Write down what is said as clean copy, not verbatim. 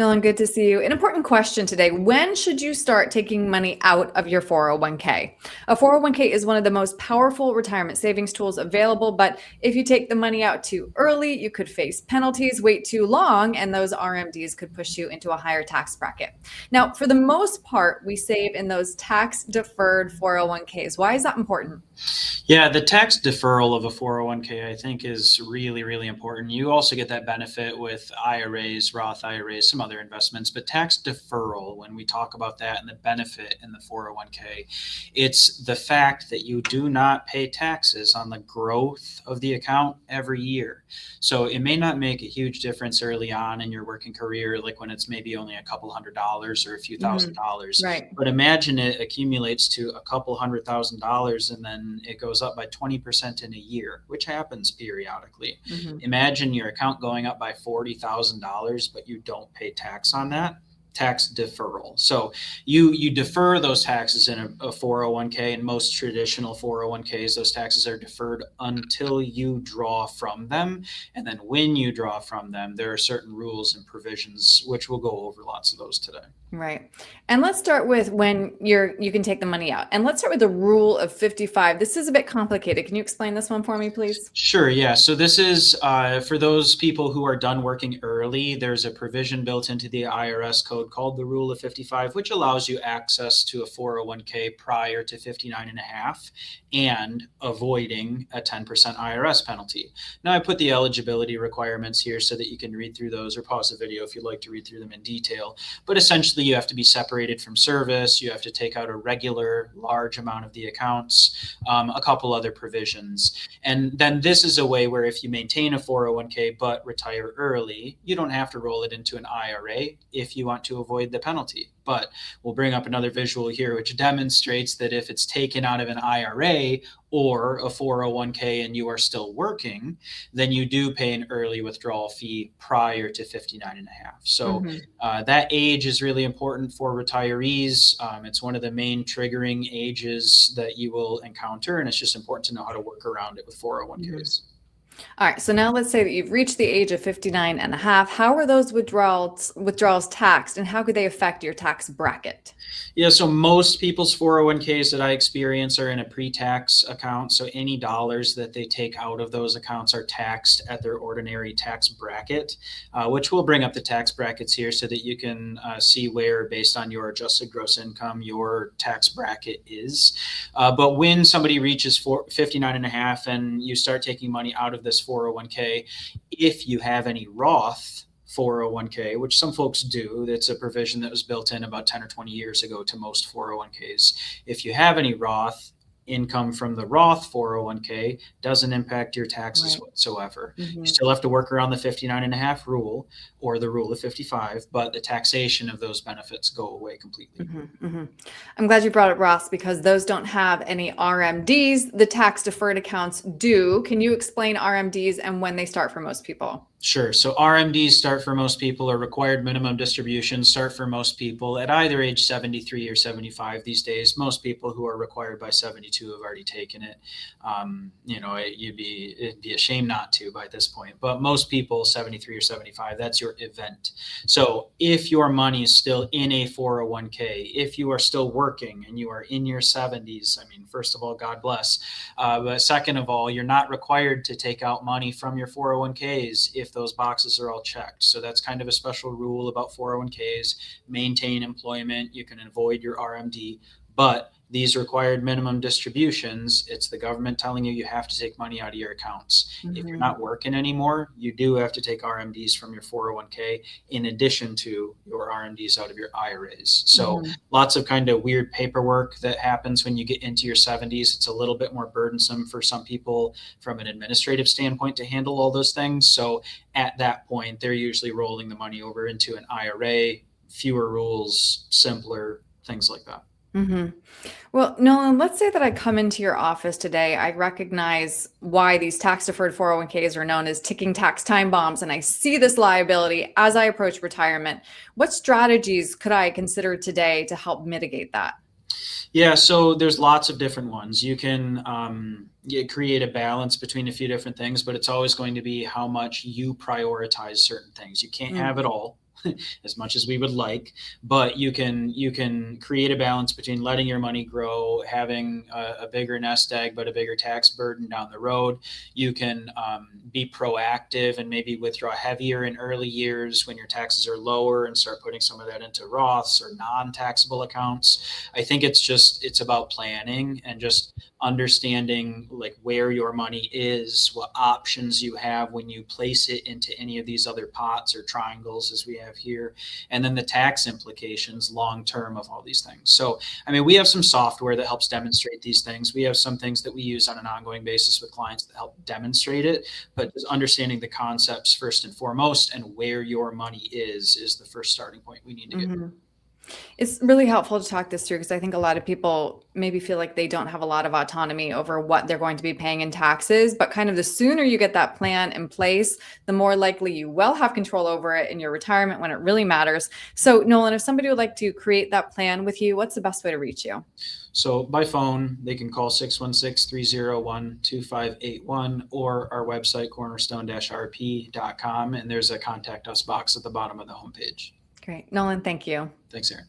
Nolan, good to see you. An important question today. When should you start taking money out of your 401k? A 401k is one of the most powerful retirement savings tools available, but if you take the money out too early, you could face penalties, wait too long, and those RMDs could push you into a higher tax bracket. Now, for the most part, we save in those tax-deferred 401ks. Why is that important? Yeah, the tax deferral of a 401k, I think, is really, really important. You also get that benefit with IRAs, Roth IRAs, some other investments, but tax deferral, when we talk about that and the benefit in the 401k, it's the fact that you do not pay taxes on the growth of the account every year. So it may not make a huge difference early on in your working career, like when it's maybe only a couple $100s or a few $1,000s. Right. But imagine it accumulates to a couple $100,000 and then it goes up by 20% in a year, which happens periodically. Imagine your account going up by $40,000, but you don't pay tax on that. Tax deferral. So you defer those taxes in a 401k, and most traditional 401ks, those taxes are deferred until you draw from them. And then when you draw from them, there are certain rules and provisions, which we'll go over lots of those today. Right. And let's start with when you can take the money out. And let's start with the rule of 55. This is a bit complicated. Can you explain this one for me, please? Sure. Yeah. So this is for those people who are done working early. There's a provision built into the IRS code called the Rule of 55, which allows you access to a 401k prior to 59 and a half and avoiding a 10% IRS penalty. Now, I put the eligibility requirements here so that you can read through those, or pause the video if you'd like to read through them in detail. But essentially, you have to be separated from service. You have to take out a regular large amount of the accounts, a couple other provisions. And then this is a way where if you maintain a 401k but retire early, you don't have to roll it into an IRA if you want to avoid the penalty. But we'll bring up another visual here, which demonstrates that if it's taken out of an IRA or a 401k and you are still working, then you do pay an early withdrawal fee prior to 59 and a half. So that age is really important for retirees. It's one of the main triggering ages that you will encounter, and it's just important to know how to work around it with 401ks. All right. So now let's say that you've reached the age of 59 and a half. How are those withdrawals taxed, and how could they affect your tax bracket? Yeah, so most people's 401ks that I experience are in a pre-tax account. So any dollars that they take out of those accounts are taxed at their ordinary tax bracket, which will bring up the tax brackets here so that you can see where, based on your adjusted gross income, your tax bracket is. But when somebody reaches 59 and a half and you start taking money out of this 401k, if you have any Roth 401k, which some folks do, that's a provision that was built in about 10 or 20 years ago to most 401ks. If you have any Roth, income from the Roth 401k doesn't impact your taxes whatsoever. You still have to work around the 59 and a half rule or the rule of 55, but the taxation of those benefits go away completely. I'm glad you brought up Roth, because those don't have any RMDs. The tax deferred accounts do. Can you explain RMDs and when they start for most people? Sure. So RMDs start for most people, or required minimum distributions start for most people at either age 73 or 75 these days. Most people who are required by 72 have already taken it. It'd be a shame not to by this point, but most people 73 or 75, that's your event. So if your money is still in a 401k, if you are still working and you are in your 70s, I mean, first of all, God bless. But second of all, you're not required to take out money from your 401ks if those boxes are all checked. So that's kind of a special rule about 401ks. Maintain employment. You can avoid your RMD, but these required minimum distributions, it's the government telling you have to take money out of your accounts. If you're not working anymore, you do have to take RMDs from your 401k in addition to your RMDs out of your IRAs. So lots of kind of weird paperwork that happens when you get into your 70s. It's a little bit more burdensome for some people from an administrative standpoint to handle all those things. So at that point, they're usually rolling the money over into an IRA, fewer rules, simpler, things like that. Well, Nolan, let's say that I come into your office today. I recognize why these tax-deferred 401ks are known as ticking tax time bombs, and I see this liability as I approach retirement. What strategies could I consider today to help mitigate that? Yeah, so there's lots of different ones. You can create a balance between a few different things, but it's always going to be how much you prioritize certain things. You can't have it all. as much as we would like, but you can create a balance between letting your money grow, having a bigger nest egg, but a bigger tax burden down the road. You can be proactive and maybe withdraw heavier in early years when your taxes are lower and start putting some of that into Roths or non-taxable accounts. I think it's about planning and just understanding like where your money is, what options you have when you place it into any of these other pots or triangles as we have here, and then the tax implications long term of all these things. So, I mean, we have some software that helps demonstrate these things. We have some things that we use on an ongoing basis with clients that help demonstrate it, but just understanding the concepts first and foremost and where your money is the first starting point we need to get. Mhm. It's really helpful to talk this through because I think a lot of people maybe feel like they don't have a lot of autonomy over what they're going to be paying in taxes. But kind of the sooner you get that plan in place, the more likely you will have control over it in your retirement when it really matters. So, Nolan, if somebody would like to create that plan with you, what's the best way to reach you? So by phone, they can call 616-301-2581 or our website, cornerstone-rp.com. And there's a contact us box at the bottom of the homepage. Great. Nolan, thank you. Thanks, Erin.